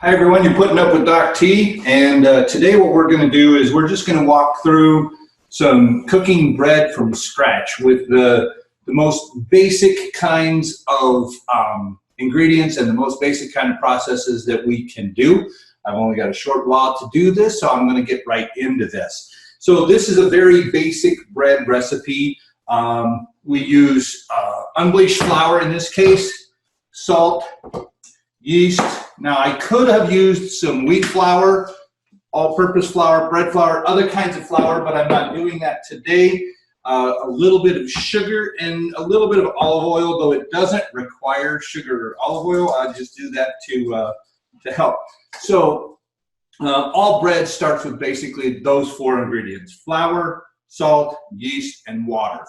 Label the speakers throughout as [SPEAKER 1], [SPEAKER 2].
[SPEAKER 1] Hi everyone, you're putting up with Doc T, and today what we're going to do is we're just going to walk through some cooking bread from scratch with the most basic kinds of ingredients and the most basic kind of processes that we can do. I've only got a short while to do this, so I'm going to get right into this. So this is a very basic bread recipe. We use unbleached flour in this case, salt, yeast. Now I could have used some wheat flour, all-purpose flour, bread flour, other kinds of flour, but I'm not doing that today. A little bit of sugar and a little bit of olive oil, though it doesn't require sugar or olive oil. I just do that to help. So all bread starts with basically those four ingredients: flour, salt, yeast, and water.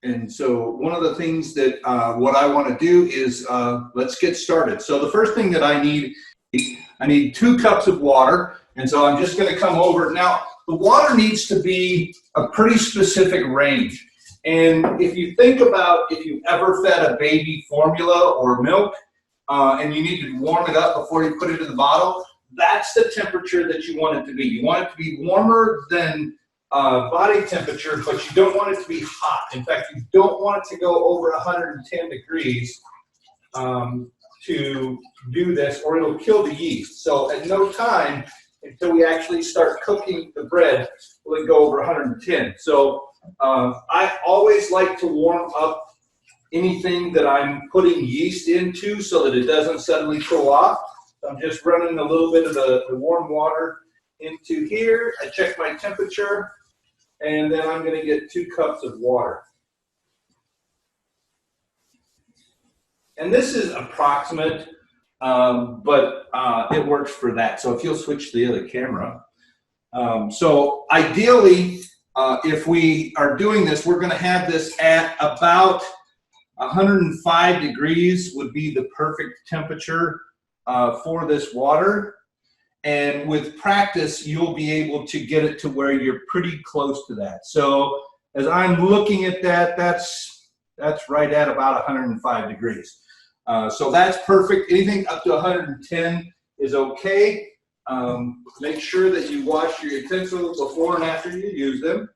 [SPEAKER 1] And so one of the things that what I want to do is let's get started. So the first thing that I need 2 cups of water. And so I'm just going to come over. Now, the water needs to be a pretty specific range. And if you think about if you've ever fed a baby formula or milk and you need to warm it up before you put it in the bottle, that's the temperature that you want it to be. You want it to be warmer than body temperature, but you don't want it to be hot. In fact, you don't want it to go over 110 degrees to do this, or it'll kill the yeast. So at no time until we actually start cooking the bread will it go over 110. So I always like to warm up anything that I'm putting yeast into so that it doesn't suddenly throw off. So I'm just running a little bit of the warm water into here. I check my temperature, and then I'm going to get 2 cups of water. And this is approximate, but it works for that. So if you'll switch to the other camera. So ideally, if we are doing this, we're going to have this at about 105 degrees would be the perfect temperature for this water. And with practice, you'll be able to get it to where you're pretty close to that. So as I'm looking at that, that's right at about 105 degrees. So that's perfect. Anything up to 110 is okay. Make sure that you wash your utensils before and after you use them.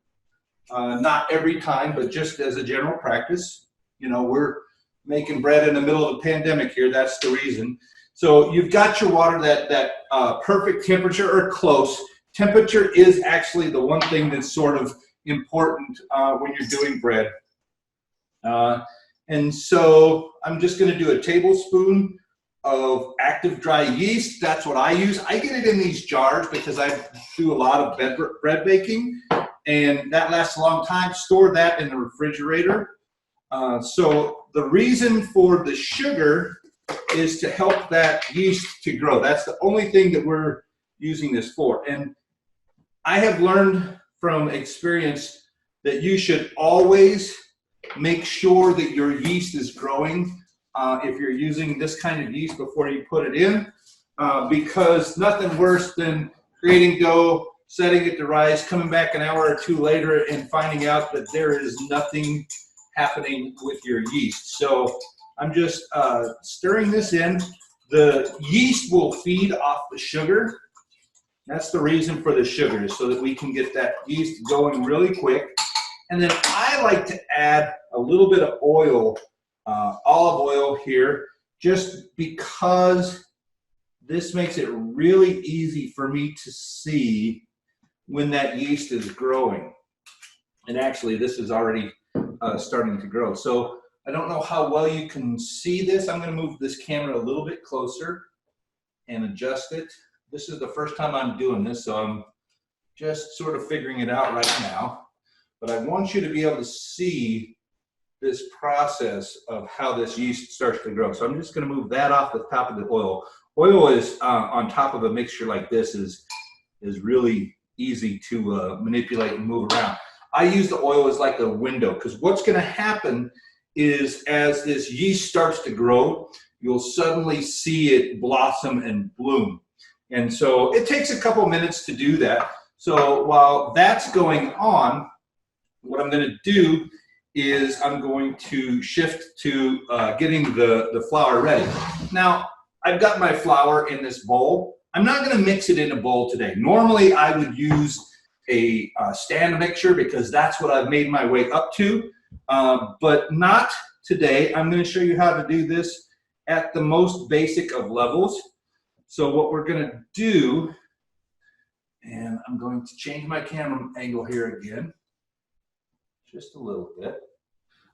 [SPEAKER 1] Not every time, but just as a general practice. You know, we're making bread in the middle of a pandemic here. That's the reason. So you've got your water that perfect temperature or close. Temperature is actually the one thing that's sort of important when you're doing bread. And so I'm just going to do a tablespoon of active dry yeast. That's what I use. I get it in these jars because I do a lot of bread baking, and that lasts a long time. Store that in the refrigerator. So the reason for the sugar is to help that yeast to grow. That's the only thing that we're using this for. And I have learned from experience that you should always make sure that your yeast is growing if you're using this kind of yeast before you put it in, because nothing worse than creating dough, setting it to rise, coming back an hour or 2 later and finding out that there is nothing happening with your yeast. So I'm just stirring this in. The yeast will feed off the sugar. That's the reason for the sugar, is so that we can get that yeast going really quick. And then I like to add a little bit of oil, olive oil here, just because this makes it really easy for me to see when that yeast is growing. And actually, this is already starting to grow. So I don't know how well you can see this. I'm going to move this camera a little bit closer and adjust it. This is the first time I'm doing this, so I'm just sort of figuring it out right now. But I want you to be able to see this process of how this yeast starts to grow. So I'm just going to move that off the top of the oil. Oil is on top of a mixture like this is really easy to manipulate and move around. I use the oil as like a window, because what's going to happen is as this yeast starts to grow, you'll suddenly see it blossom and bloom. And so it takes a couple minutes to do that. So while that's going on, what I'm going to do is I'm going to shift to getting the flour ready. Now, I've got my flour in this bowl. I'm not going to mix it in a bowl today. Normally, I would use a stand mixer because that's what I've made my way up to, but not today. I'm going to show you how to do this at the most basic of levels. So what we're going to do, and I'm going to change my camera angle here again, just a little bit.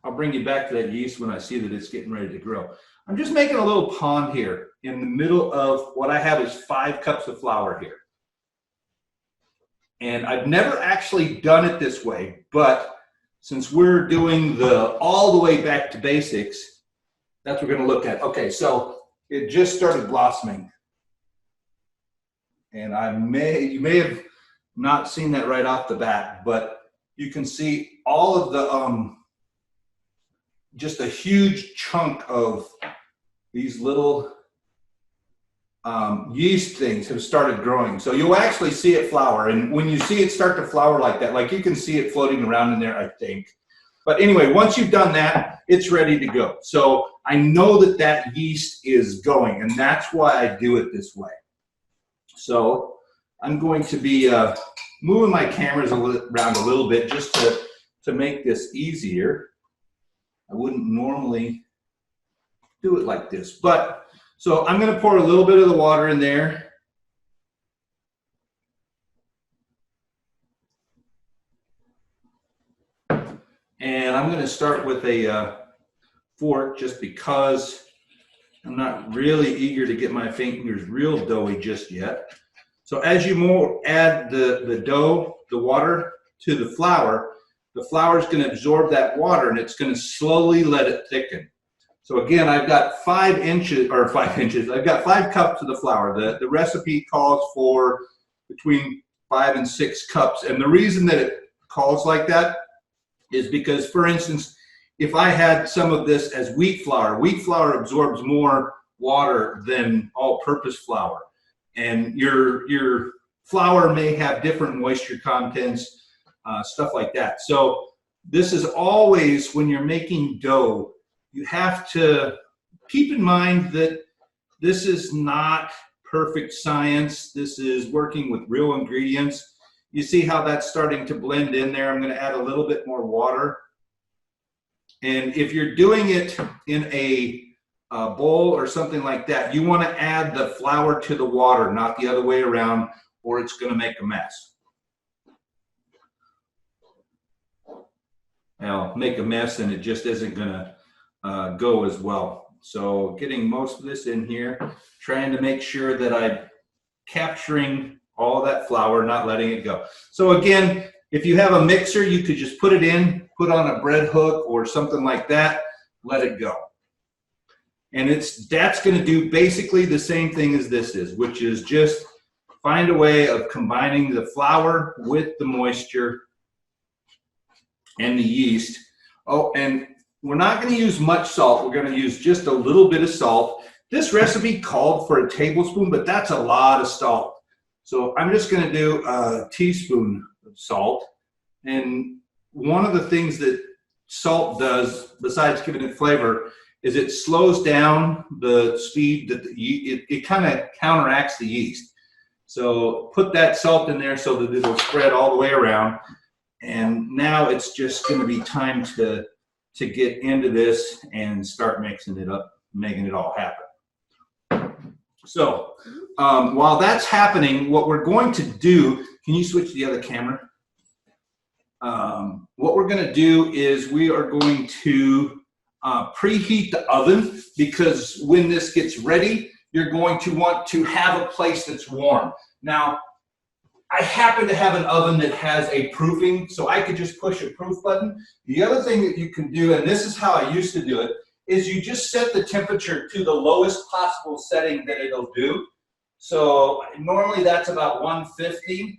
[SPEAKER 1] I'll bring you back to that yeast when I see that it's getting ready to grow. I'm just making a little pond here in the middle of what I have is 5 cups of flour here. And I've never actually done it this way, but since we're doing all the way back to basics, that's what we're going to look at. Okay, so it just started blossoming. And you may have not seen that right off the bat, but you can see all of the, just a huge chunk of these little yeast things have started growing. So you'll actually see it flower. And when you see it start to flower like that, like you can see it floating around in there, I think. But anyway, once you've done that, it's ready to go. So I know that that yeast is going, and that's why I do it this way. So I'm going to be moving my cameras around a little bit just to make this easier. I wouldn't normally do it like this, but so I'm going to pour a little bit of the water in there. And I'm going to start with a fork just because I'm not really eager to get my fingers real doughy just yet. So as you add the dough, the water to the flour is going to absorb that water and it's going to slowly let it thicken. So again, I've got 5 inches, I've got 5 cups of the flour. The recipe calls for between 5 and 6 cups. And the reason that it calls like that is because, for instance, if I had some of this as wheat flour absorbs more water than all-purpose flour. And your flour may have different moisture contents, stuff like that. So this is always, when you're making dough, you have to keep in mind that this is not perfect science. This is working with real ingredients. You see how that's starting to blend in there. I'm going to add a little bit more water. And if you're doing it in a bowl or something like that, you want to add the flour to the water, not the other way around, or it's going to make a mess. Now, make a mess and it just isn't going to go as well. So getting most of this in here, trying to make sure that I'm capturing all that flour, not letting it go. So again, if you have a mixer, you could just put it in, put on a bread hook or something like that, let it go. And that's going to do basically the same thing as this is, which is just find a way of combining the flour with the moisture and the yeast. Oh, and we're not going to use much salt. We're going to use just a little bit of salt. This recipe called for a tablespoon, but that's a lot of salt. So I'm just going to do a teaspoon of salt. And one of the things that salt does, besides giving it flavor, is it slows down the speed that it kind of counteracts the yeast. So put that salt in there so that it'll spread all the way around. And now it's just going to be time to get into this and start mixing it up, making it all happen. So while that's happening, what we're going to do, can you switch to the other camera? What we're going to do is we are going to preheat the oven, because when this gets ready, you're going to want to have a place that's warm. Now, I happen to have an oven that has a proofing, so I could just push a proof button. The other thing that you can do, and this is how I used to do it, is you just set the temperature to the lowest possible setting that it'll do. So normally that's about 150.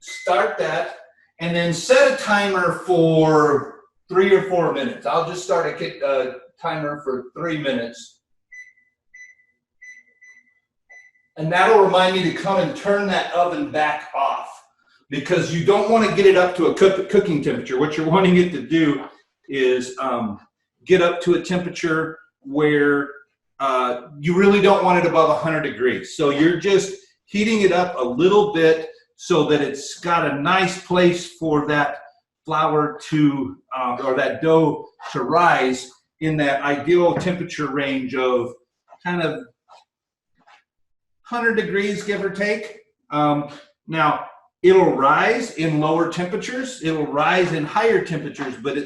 [SPEAKER 1] Start that, and then set a timer for 3 or 4 minutes. I'll just start a timer for 3 minutes. And that'll remind me to come and turn that oven back off, because you don't want to get it up to a cooking temperature. What you're wanting it to do is get up to a temperature where you really don't want it above 100 degrees. So you're just heating it up a little bit so that it's got a nice place for that flour to, or that dough to rise in that ideal temperature range of kind of 100 degrees, give or take. Now, it'll rise in lower temperatures, it'll rise in higher temperatures, but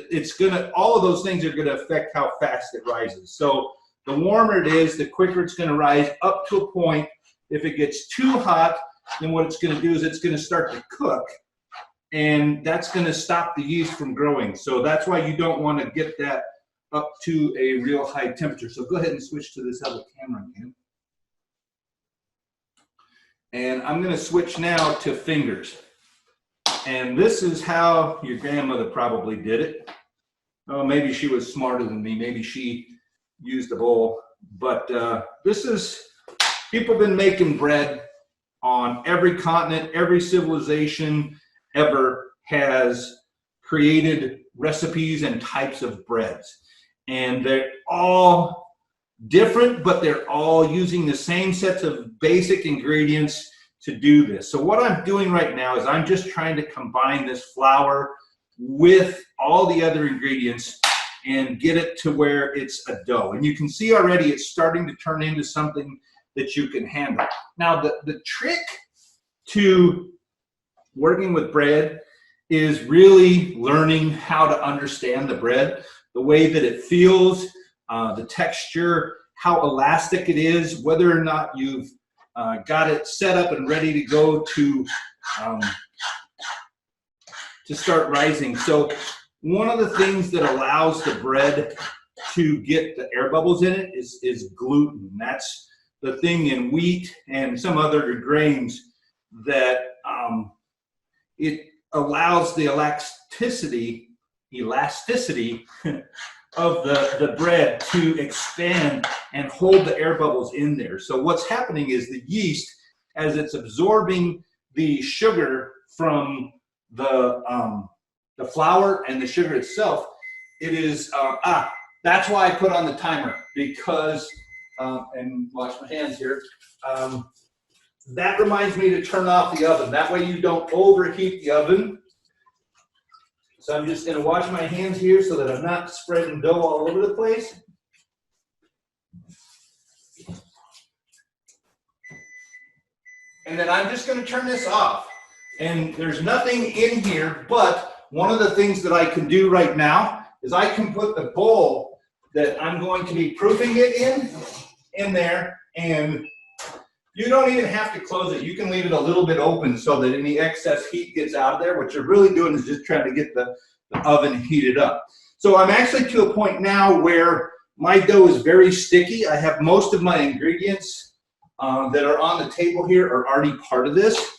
[SPEAKER 1] all of those things are gonna affect how fast it rises. So the warmer it is, the quicker it's gonna rise up to a point. If it gets too hot, then what it's gonna do is it's gonna start to cook, and that's gonna stop the yeast from growing. So that's why you don't wanna get that up to a real high temperature. So go ahead and switch to this other camera again. And I'm gonna switch now to fingers. And this is how your grandmother probably did it. Oh, maybe she was smarter than me. Maybe she used a bowl. But people have been making bread on every continent. Every civilization ever has created recipes and types of breads. And they're all different, but they're all using the same sets of basic ingredients to do this. So what I'm doing right now is I'm just trying to combine this flour with all the other ingredients and get it to where it's a dough. And you can see already it's starting to turn into something that you can handle. Now, the trick to working with bread is really learning how to understand the bread, the way that it feels, the texture, how elastic it is, whether or not you've got it set up and ready to go to start rising. So one of the things that allows the bread to get the air bubbles in it is gluten. That's the thing in wheat and some other grains that it allows the elasticity of the bread to expand and hold the air bubbles in there. So what's happening is the yeast, as it's absorbing the sugar from the flour and the sugar itself, it is, that's why I put on the timer, because, and wash my hands here, that reminds me to turn off the oven. That way you don't overheat the oven. So I'm just going to wash my hands here so that I'm not spreading dough all over the place. And then I'm just going to turn this off. And there's nothing in here, but one of the things that I can do right now is I can put the bowl that I'm going to be proofing it in there, and you don't even have to close it. You can leave it a little bit open so that any excess heat gets out of there. What you're really doing is just trying to get the oven heated up. So I'm actually to a point now where my dough is very sticky. I have most of my ingredients that are on the table here are already part of this.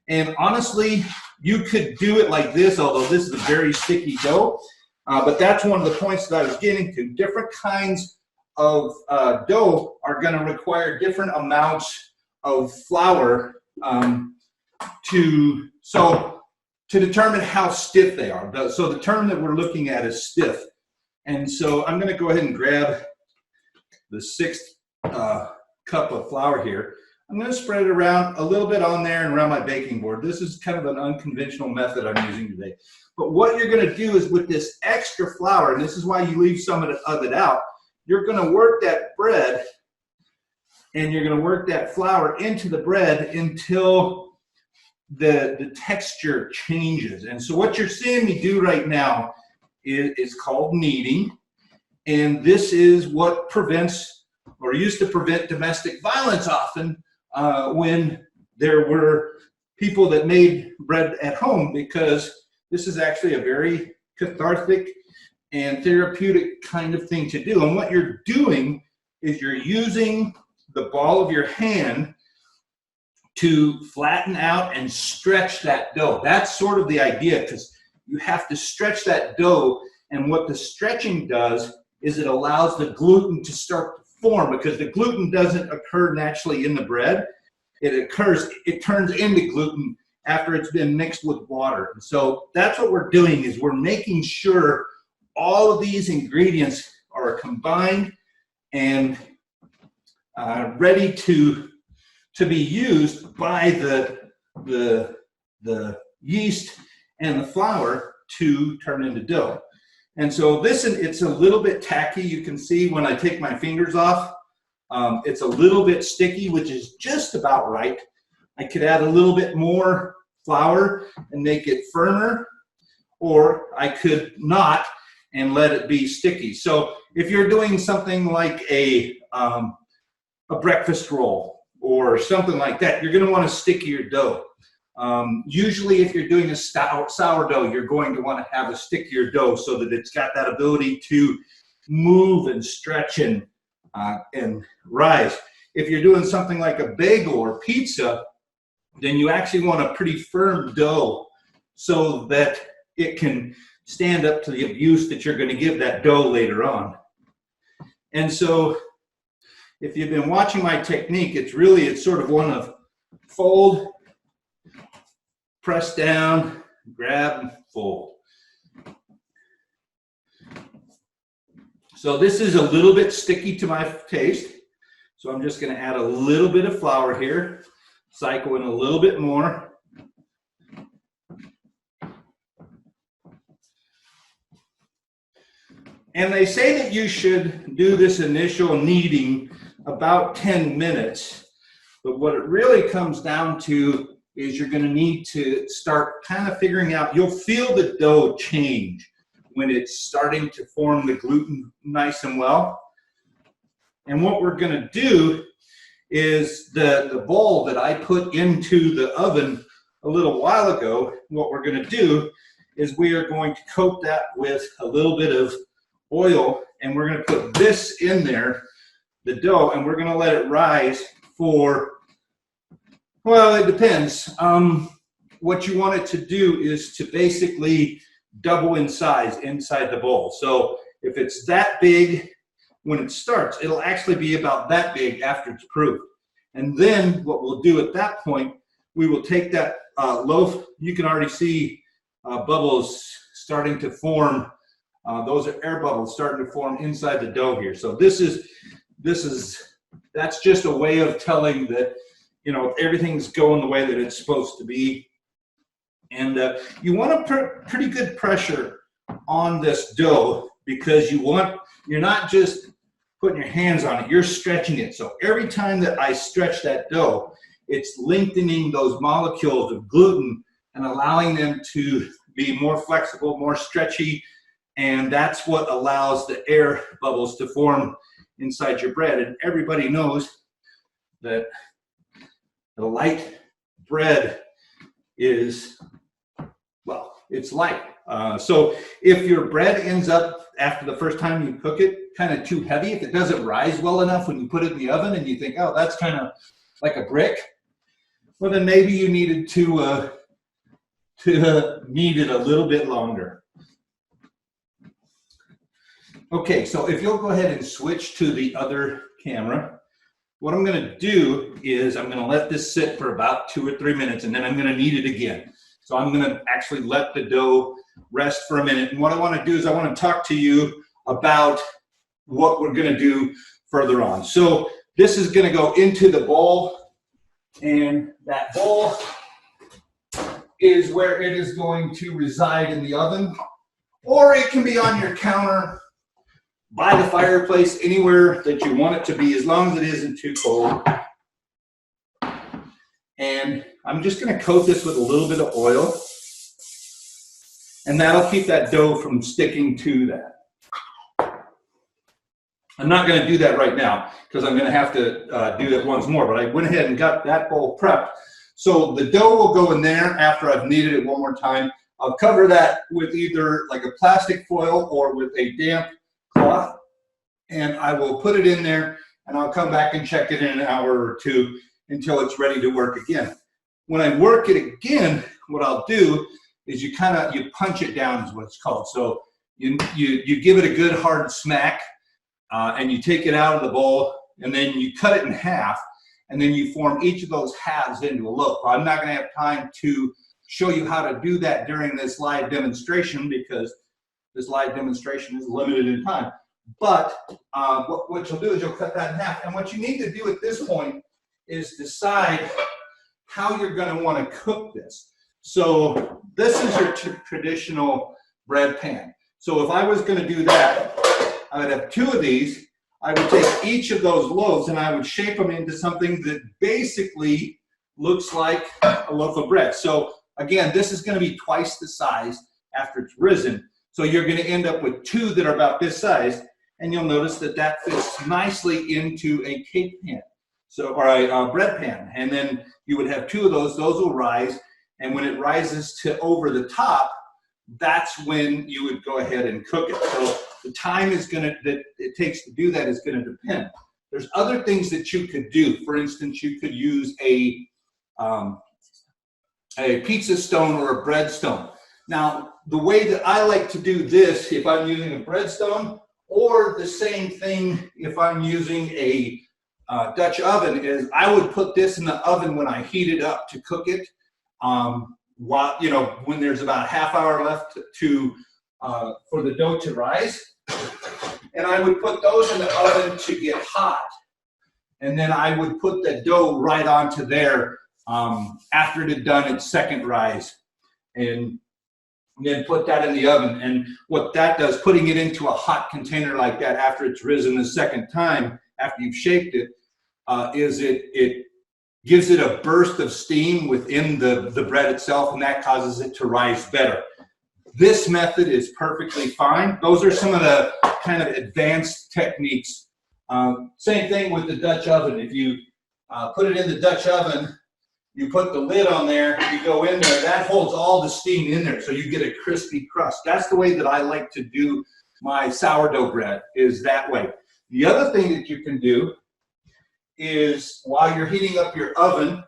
[SPEAKER 1] And honestly, you could do it like this, although this is a very sticky dough. But that's one of the points that I was getting to. Different kinds of dough are going to require different amounts of flour to determine how stiff they are. So the term that we're looking at is stiff. And so I'm going to go ahead and grab the 6th cup of flour here. I'm going to spread it around a little bit on there and around my baking board. This is kind of an unconventional method I'm using today. But what you're going to do is with this extra flour, and this is why you leave some of it out, you're going to work that bread and you're going to work that flour into the bread until the texture changes. And so what you're seeing me do right now is called kneading. And this is what prevents, or used to prevent, domestic violence often when there were people that made bread at home, because this is actually a very cathartic and therapeutic kind of thing to do. And what you're doing is you're using the ball of your hand to flatten out and stretch that dough. That's sort of the idea, because you have to stretch that dough. And what the stretching does is it allows the gluten to start to form, because the gluten doesn't occur naturally in the bread. It turns into gluten after it's been mixed with water. And so that's what we're doing, is we're making sure all of these ingredients are combined and ready to be used by the yeast and the flour to turn into dough. And so it's a little bit tacky. You can see when I take my fingers off, it's a little bit sticky, which is just about right. I could add a little bit more flour and make it firmer, or I could not and let it be sticky. So if you're doing something like a breakfast roll or something like that, you're going to want a stickier dough. Usually if you're doing a sourdough, you're going to want to have a stickier dough so that it's got that ability to move and stretch and rise. If you're doing something like a bagel or pizza, then you actually want a pretty firm dough so that it can stand up to the abuse that you're going to give that dough later on. And so if you've been watching my technique, it's sort of one of fold, press down, grab, and fold. So this is a little bit sticky to my taste. So I'm just going to add a little bit of flour here, cycle in a little bit more. And they say that you should do this initial kneading about 10 minutes. But what it really comes down to is you're going to need to start kind of figuring out, you'll feel the dough change when it's starting to form the gluten nice and well. And what we're going to do is the bowl that I put into the oven a little while ago, what we're going to do is we are going to coat that with a little bit of oil, and we're going to put this in there, the dough, and we're going to let it rise for, well, it depends. What you want it to do is to basically double in size inside the bowl. So if it's that big when it starts, it'll actually be about that big after it's proofed. And then what we'll do at that point, we will take that loaf. You can already see bubbles starting to form. Those are air bubbles starting to form inside the dough here. So that's just a way of telling that, you know, everything's going the way that it's supposed to be. And you want to put pretty good pressure on this dough, because you're not just putting your hands on it, you're stretching it. So every time that I stretch that dough, it's lengthening those molecules of gluten and allowing them to be more flexible, more stretchy. And that's what allows the air bubbles to form inside your bread. And everybody knows that the light bread is, well, it's light. So if your bread ends up, after the first time you cook it, kind of too heavy, if it doesn't rise well enough when you put it in the oven and you think, oh, that's kind of like a brick, well, then maybe you needed to knead it a little bit longer. Okay, so if you'll go ahead and switch to the other camera, what I'm going to do is I'm going to let this sit for about 2 or 3 minutes, and then I'm going to knead it again. So I'm going to actually let the dough rest for a minute. And what I want to do is I want to talk to you about what we're going to do further on. So this is going to go into the bowl, and that bowl is where it is going to reside in the oven, or it can be on your counter, by the fireplace, anywhere that you want it to be, as long as it isn't too cold. And I'm just going to coat this with a little bit of oil, and that'll keep that dough from sticking to that. I'm not going to do that right now because I'm going to have to do that once more, but I went ahead and got that bowl prepped. So the dough will go in there after I've kneaded it one more time. I'll cover that with either like a plastic foil or with a damp cloth, and I will put it in there, and I'll come back and check it in an hour or two until it's ready to work again. When I work it again, what I'll do is you punch it down, is what it's called. So you give it a good hard smack, and you take it out of the bowl, and then you cut it in half, and then you form each of those halves into a loaf. I'm not going to have time to show you how to do that during this live demonstration, because this live demonstration is limited in time. But what you'll do is you'll cut that in half. And what you need to do at this point is decide how you're going to want to cook this. So this is your traditional bread pan. So if I was going to do that, I would have 2 of these. I would take each of those loaves and I would shape them into something that basically looks like a loaf of bread. So again, this is going to be twice the size after it's risen. So you're going to end up with 2 that are about this size, and you'll notice that that fits nicely into a cake pan, so, or a bread pan. And then you would have 2 of those. Those will rise, and when it rises to over the top, that's when you would go ahead and cook it. So the time that it takes to do that is going to depend. There's other things that you could do. For instance, you could use a pizza stone or a bread stone. Now, the way that I like to do this, if I'm using a bread stone, or the same thing if I'm using a Dutch oven, is I would put this in the oven when I heat it up to cook it. While, you know, when there's about a half hour left for the dough to rise, and I would put those in the oven to get hot, and then I would put the dough right onto there after it had done its second rise, and then put that in the oven. And what that does, putting it into a hot container like that after it's risen the second time, after you've shaped it, is it gives it a burst of steam within the bread itself, and that causes it to rise better. This method is perfectly fine. Those are some of the kind of advanced techniques. Same thing with the Dutch oven. If you put it in the Dutch oven, you put the lid on there, you go in there, that holds all the steam in there, so you get a crispy crust. That's the way that I like to do my sourdough bread, is that way. The other thing that you can do is, while you're heating up your oven,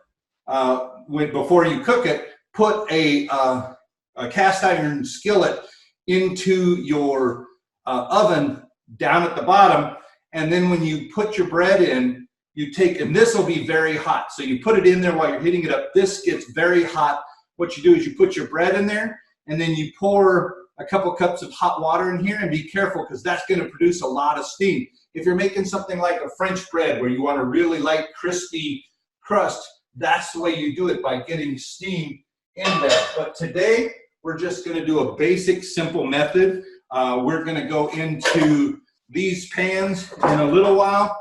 [SPEAKER 1] before you cook it, put a cast iron skillet into your oven down at the bottom, and then when you put your bread in, you take, and this will be very hot, so you put it in there while you're heating it up. This gets very hot. What you do is you put your bread in there, and then you pour a couple cups of hot water in here, and be careful, because that's going to produce a lot of steam. If you're making something like a French bread where you want a really light, crispy crust, that's the way you do it, by getting steam in there. But today, we're just going to do a basic, simple method. We're going to go into these pans in a little while,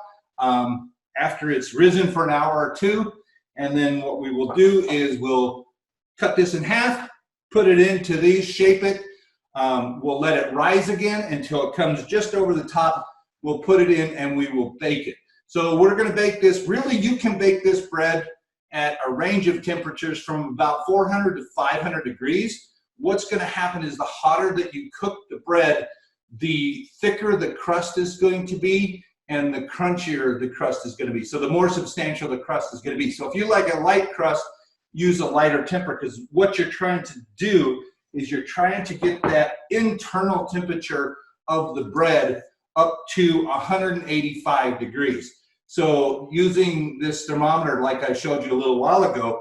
[SPEAKER 1] after it's risen for an hour or 2. And then what we will do is we'll cut this in half, put it into these, shape it. We'll let it rise again until it comes just over the top. We'll put it in and we will bake it. So we're going to bake this. Really, you can bake this bread at a range of temperatures from about 400 to 500 degrees. What's going to happen is, the hotter that you cook the bread, the thicker the crust is going to be, and the crunchier the crust is going to be. So the more substantial the crust is going to be. So if you like a light crust, use a lighter temper, because what you're trying to do is you're trying to get that internal temperature of the bread up to 185 degrees. So using this thermometer, like I showed you a little while ago,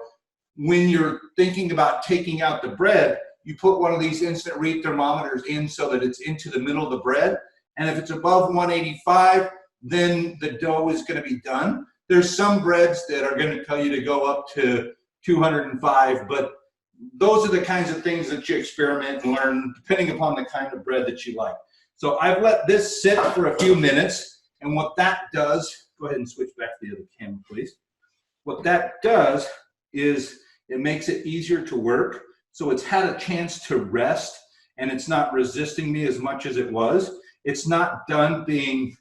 [SPEAKER 1] when you're thinking about taking out the bread, you put one of these instant read thermometers in so that it's into the middle of the bread. And if it's above 185, then the dough is going to be done. There's some breads that are going to tell you to go up to 205, but those are the kinds of things that you experiment and learn depending upon the kind of bread that you like. So I've let this sit for a few minutes, and what that does, go ahead and switch back to the other camera, please. What that does is it makes it easier to work. So it's had a chance to rest, and it's not resisting me as much as it was. It's not done being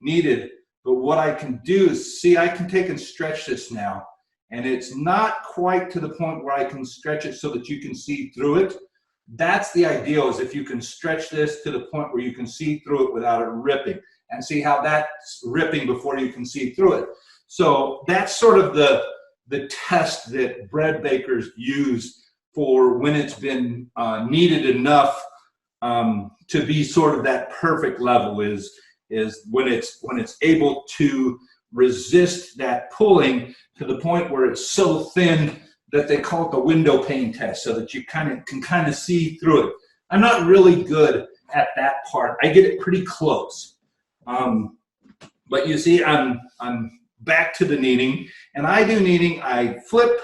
[SPEAKER 1] kneaded, but what I can do is, see, I can take and stretch this now, and it's not quite to the point where I can stretch it so that you can see through it. That's the ideal, is if you can stretch this to the point where you can see through it without it ripping, and see how that's ripping before you can see through it. So that's sort of the test that bread bakers use for when it's been kneaded enough to be sort of that perfect level, is when it's able to resist that pulling to the point where it's so thin that they call it the window pane test, so that you can kind of see through it. I'm not really good at that part. I get it pretty close. But you see, I'm back to the kneading, and I do kneading. I flip,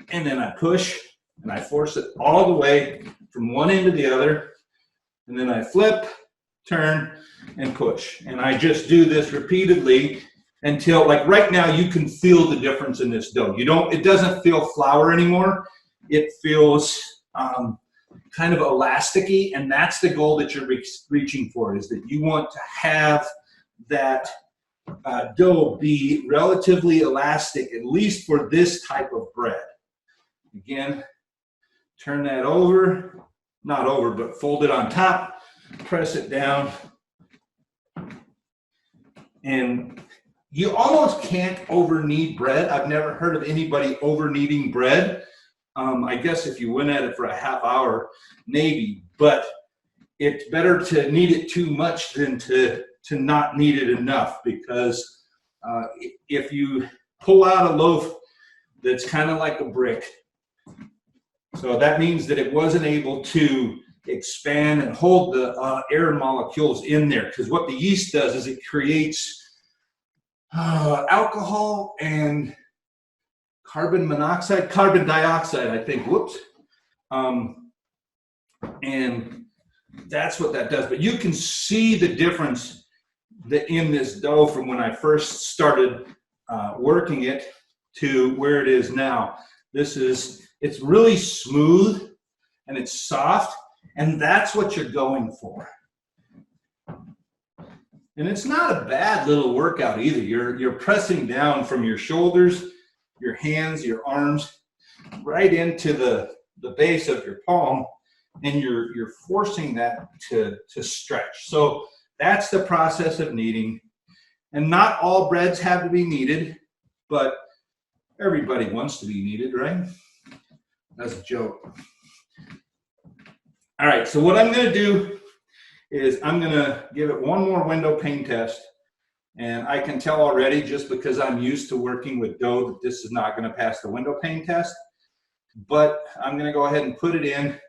[SPEAKER 1] and then I push, and I force it all the way from one end to the other, and then I flip, turn, and push. And I just do this repeatedly until, like right now, you can feel the difference in this dough. It doesn't feel flour anymore. It feels kind of elasticy, and that's the goal that you're reaching for, is that you want to have that dough be relatively elastic, at least for this type of bread. Again, turn that over, not over, but fold it on top, press it down, and you almost can't over knead bread. I've never heard of anybody over kneading bread. I guess if you went at it for a half hour, maybe, but it's better to knead it too much than to not knead it enough, because if you pull out a loaf that's kind of like a brick, so that means that it wasn't able to expand and hold the air molecules in there, because what the yeast does is it creates alcohol and carbon dioxide, I think, whoops. And that's what that does. But you can see the difference in this dough from when I first started working it to where it is now. It's really smooth and it's soft, and that's what you're going for. And it's not a bad little workout either. You're pressing down from your shoulders, your hands, your arms, right into the base of your palm, and you're forcing that to stretch. So that's the process of kneading. And not all breads have to be kneaded, but everybody wants to be kneaded, right? That's a joke. All right, so what I'm going to do is I'm going to give it one more Windowpane test. And I can tell already, just because I'm used to working with dough, that this is not going to pass the Windowpane test. But I'm going to go ahead and put it in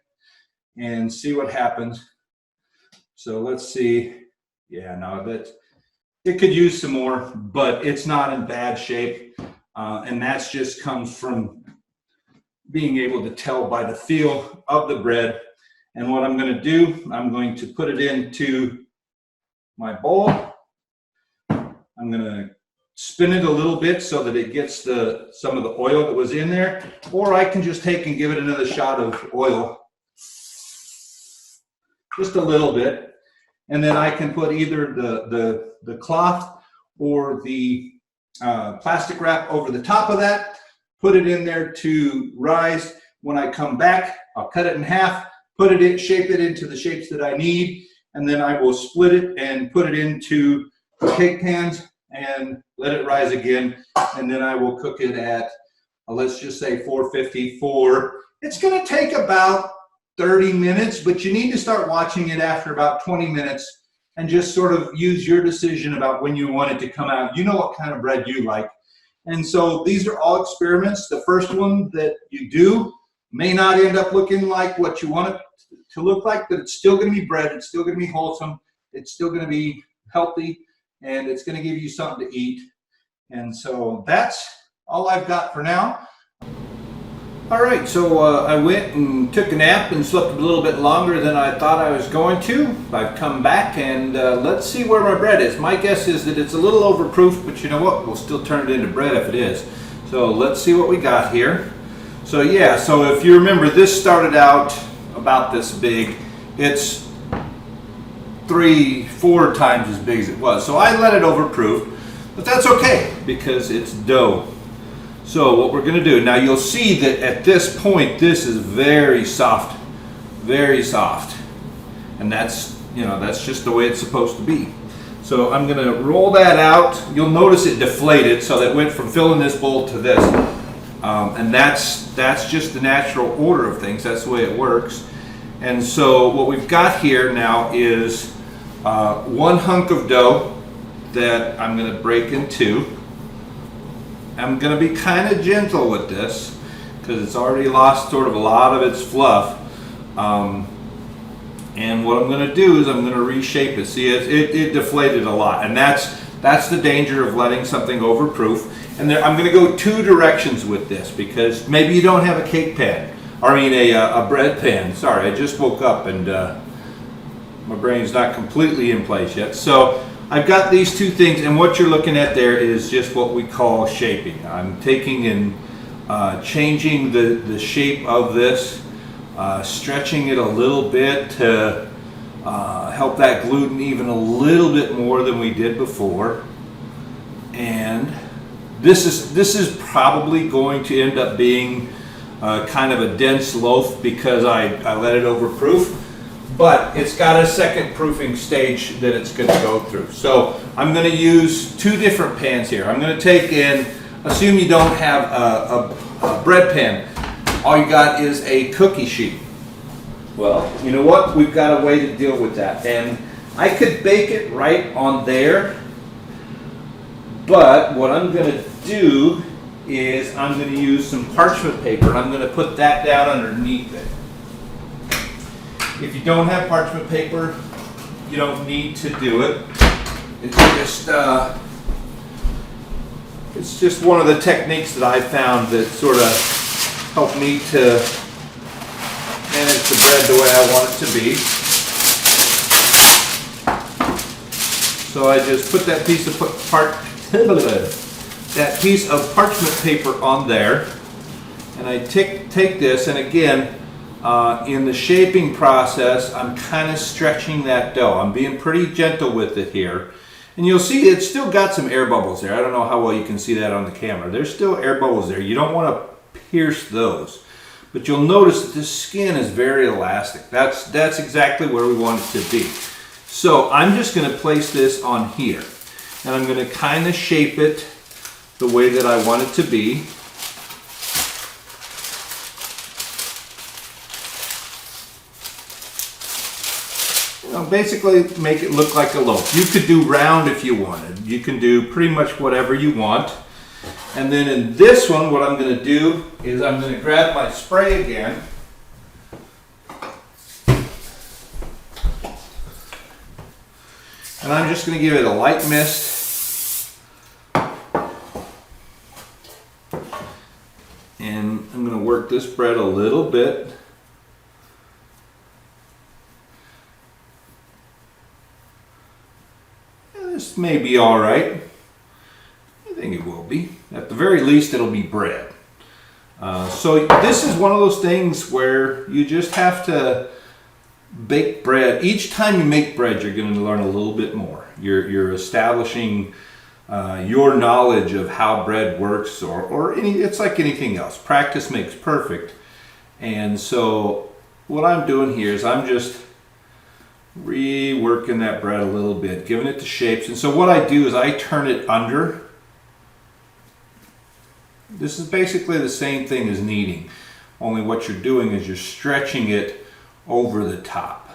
[SPEAKER 1] and see what happens. So let's see. Yeah, no, it could use some more, but it's not in bad shape. And that's just comes from being able to tell by the feel of the bread. And what I'm going to do, I'm going to put it into my bowl. I'm going to spin it a little bit so that it gets some of the oil that was in there, or I can just take and give it another shot of oil, just a little bit, and then I can put either the cloth or the plastic wrap over the top of that, put it in there to rise. When I come back, I'll cut it in half, put it in, shape it into the shapes that I need, and then I will split it and put it into cake pans and let it rise again, and then I will cook it at, let's just say 450 for, it's going to take about 30 minutes, but you need to start watching it after about 20 minutes and just sort of use your decision about when you want it to come out. You know what kind of bread you like. And so these are all experiments. The first one that you do may not end up looking like what you want it to look like, but it's still going to be bread. It's still going to be wholesome. It's still going to be healthy, and it's going to give you something to eat. And so that's all I've got for now. All right, so I went and took a nap and slept a little bit longer than I thought I was going to. I've come back, and let's see where my bread is. My guess is that it's a little overproof, but you know what? We'll still turn it into bread if it is. So let's see what we got here. So yeah, so if you remember, this started out about this big. It's 3-4 times as big as it was. So I let it overproof, but that's okay because it's dough. So what we're going to do, now you'll see that at this point, this is very soft, and that's, you know, that's just the way it's supposed to be. So I'm going to roll that out. You'll notice it deflated, so that went from filling this bowl to this, and that's just the natural order of things. That's the way it works. And so what we've got here now is one hunk of dough that I'm going to break in two. I'm going to be kind of gentle with this because it's already lost sort of a lot of its fluff. And what I'm going to do is I'm going to reshape it. See, it deflated a lot, and that's the danger of letting something overproof. And I'm going to go two directions with this, because maybe you don't have a cake pan, or I mean a bread pan. Sorry, I just woke up and my brain's not completely in place yet. So I've got these two things, and what you're looking at there is just what we call shaping. I'm taking and changing the shape of this, stretching it a little bit to help that gluten even a little bit more than we did before. And this is probably going to end up being kind of a dense loaf because I let it overproof, but it's got a second proofing stage that it's going to go through. So I'm going to use two different pans here. I'm going to take in, assume you don't have a bread pan, all you got is a cookie sheet. Well, you know what? We've got a way to deal with that. And I could bake it right on there, but what I'm going to do is I'm going to use some parchment paper, and I'm going to put that down underneath it. If you don't have parchment paper, you don't need to do it. It's just one of the techniques that I found that sort of helped me to manage the bread the way I want it to be. So I just put that piece of parchment paper on there, and I take this, and again, in the shaping process, I'm kind of stretching that dough. I'm being pretty gentle with it here. And you'll see it's still got some air bubbles there. I don't know how well you can see that on the camera. There's still air bubbles there. You don't want to pierce those. But you'll notice that this skin is very elastic. That's exactly where we want it to be. So I'm just going to place this on here. And I'm going to kind of shape it the way that I want it to be. Basically make it look like a loaf. You could do round if you wanted. You can do pretty much whatever you want. And then in this one, what I'm going to do is I'm going to grab my spray again. And I'm just going to give it a light mist. And I'm going to work this bread a little bit. This may be all right. I think it will be. At the very least, it'll be bread. So this is one of those things where you just have to bake bread. Each time you make bread, you're going to learn a little bit more. You're establishing your knowledge of how bread works, it's like anything else. Practice makes perfect. And so what I'm doing here is I'm just reworking that bread a little bit, giving it the shapes. And so what I do is I turn it under. This is basically the same thing as kneading, only what you're doing is you're stretching it over the top.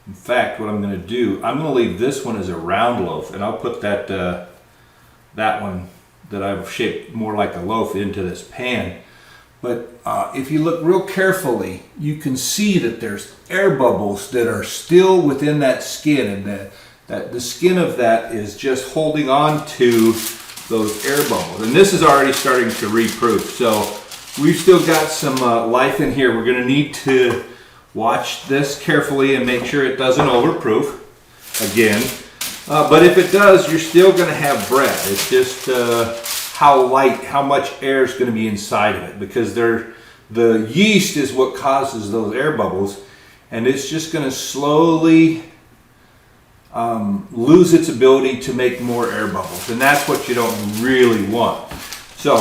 [SPEAKER 1] In fact, what I'm going to do, I'm going to leave this one as a round loaf, and I'll put that one that I've shaped more like a loaf into this pan. But if you look real carefully, you can see that there's air bubbles that are still within that skin, and that the skin of that is just holding on to those air bubbles. And this is already starting to reproof. So we've still got some life in here. We're going to need to watch this carefully and make sure it doesn't overproof again. But if it does, you're still going to have bread. It's just how much air is going to be inside of it, because the yeast is what causes those air bubbles, and it's just going to slowly lose its ability to make more air bubbles, and that's what you don't really want. So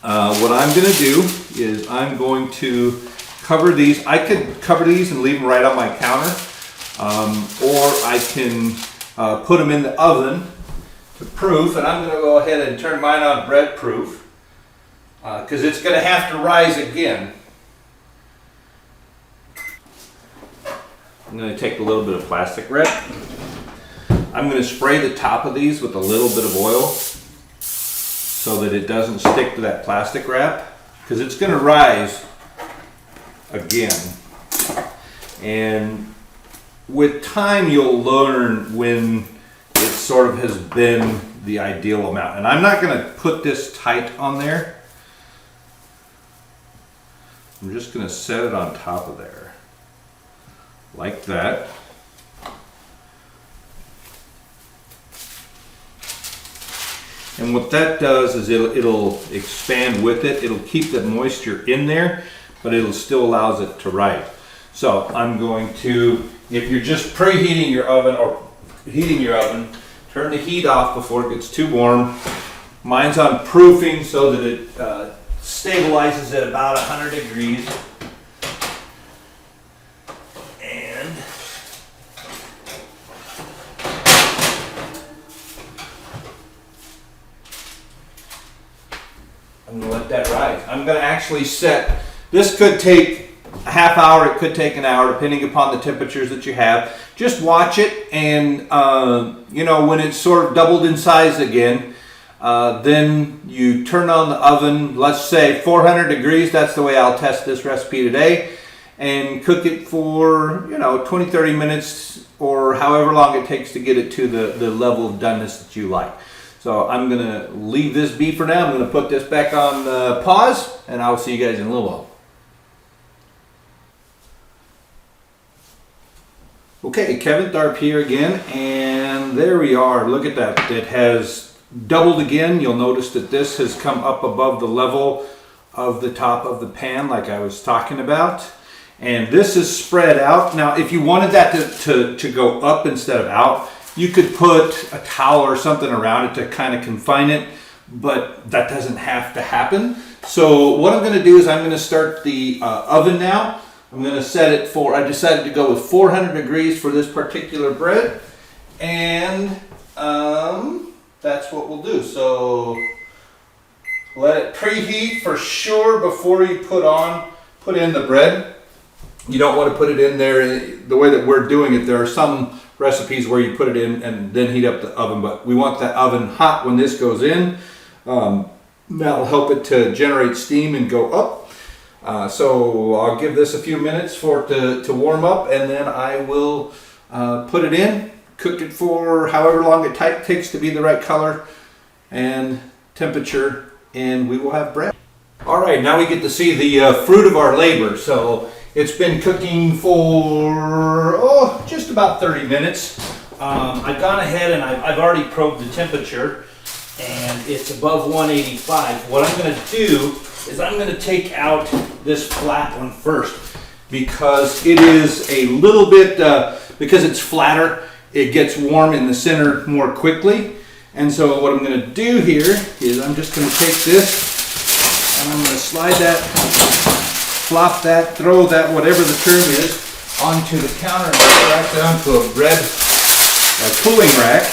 [SPEAKER 1] what I'm going to do is I'm going to cover these. I could cover these and leave them right on my counter, or I can put them in the oven to proof, and I'm going to go ahead and turn mine on bread proof because it's going to have to rise again. I'm going to take a little bit of plastic wrap. I'm going to spray the top of these with a little bit of oil so that it doesn't stick to that plastic wrap, because it's going to rise again. And with time, you'll learn when it sort of has been the ideal amount. And I'm not going to put this tight on there. I'm just going to set it on top of there, like that. And what that does is it'll expand with it. It'll keep the moisture in there, but it'll still allows it to rise. So I'm going to, if you're just preheating your oven or heating your oven, turn the heat off before it gets too warm. Mine's on proofing so that it stabilizes at about 100 degrees. And I'm going to let that rise. I'm going to actually set, this could take a half hour, it could take an hour, depending upon the temperatures that you have. Just watch it, and you know, when it's sort of doubled in size again, then you turn on the oven, let's say 400 degrees, that's the way I'll test this recipe today, and cook it for, you know, 20-30 minutes or however long it takes to get it to the level of doneness that you like. So I'm going to leave this be for now. I'm going to put this back on pause, and I'll see you guys in a little while. Okay, Kevin Tharp here again, and there we are. Look at that. It has doubled again. You'll notice that this has come up above the level of the top of the pan like I was talking about. And this is spread out. Now, if you wanted that to go up instead of out, you could put a towel or something around it to kind of confine it, but that doesn't have to happen. So what I'm going to do is I'm going to start the oven now. I'm going to set it for, I decided to go with 400 degrees for this particular bread, and that's what we'll do. So let it preheat for sure before you put in the bread. You don't want to put it in there the way that we're doing it. There are some recipes where you put it in and then heat up the oven, but we want the oven hot when this goes in. That'll help it to generate steam and go up. So I'll give this a few minutes for it to warm up, and then I will put it in, cook it for however long it takes to be the right color and temperature, and we will have bread. All right, now we get to see the fruit of our labor. So it's been cooking for just about 30 minutes. I've gone ahead and I've already probed the temperature, and it's above 185. What I'm going to do is I'm going to take out this flat one first, because it is a little bit, because it's flatter, it gets warm in the center more quickly. And so what I'm going to do here is I'm just going to take this and I'm going to slide that, flop that, throw that, whatever the term is, onto the counter and back down to a cooling rack.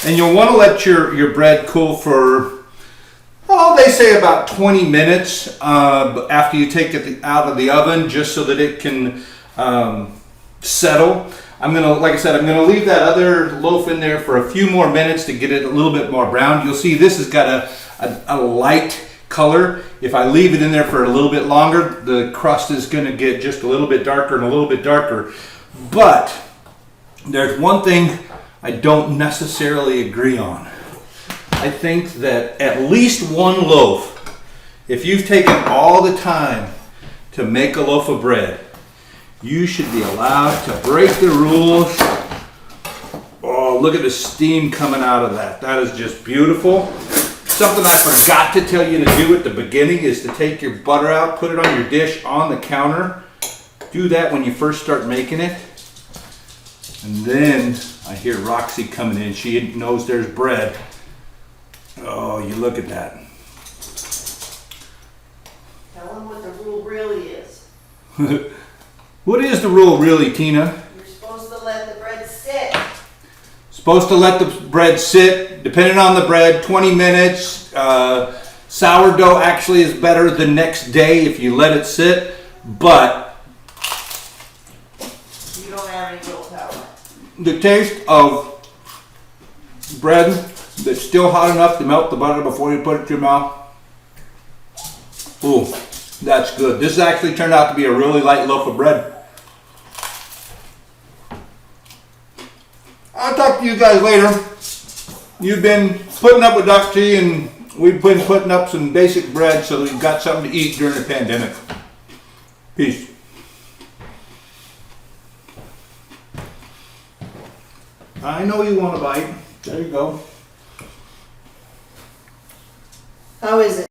[SPEAKER 1] And you'll want to let your bread cool for, they say about 20 minutes after you take it out of the oven, just so that it can settle. I'm gonna, like I said, I'm gonna leave that other loaf in there for a few more minutes to get it a little bit more brown. You'll see this has got a light color. If I leave it in there for a little bit longer, the crust is gonna get just a little bit darker and a little bit darker. But there's one thing I don't necessarily agree on. I think that at least one loaf, if you've taken all the time to make a loaf of bread, you should be allowed to break the rules. Oh, look at the steam coming out of that. That is just beautiful. Something I forgot to tell you to do at the beginning is to take your butter out, put it on your dish on the counter. Do that when you first start making it. And then I hear Roxy coming in. She knows there's bread. Oh, you look at that.
[SPEAKER 2] Tell them what the rule really is.
[SPEAKER 1] What is the rule really, Tina?
[SPEAKER 2] You're supposed to let the bread sit.
[SPEAKER 1] Supposed to let the bread sit, depending on the bread, 20 minutes. Sourdough actually is better the next day if you let it sit, but
[SPEAKER 2] You don't have any willpower.
[SPEAKER 1] the taste of bread that's still hot enough to melt the butter before you put it to your mouth, ooh, that's good. This actually turned out to be a really light loaf of bread. I'll talk to you guys later. You've been putting up with Dr. T, and we've been putting up some basic bread so we've got something to eat during the pandemic. Peace. I know you want a bite. There you go.
[SPEAKER 2] How is it?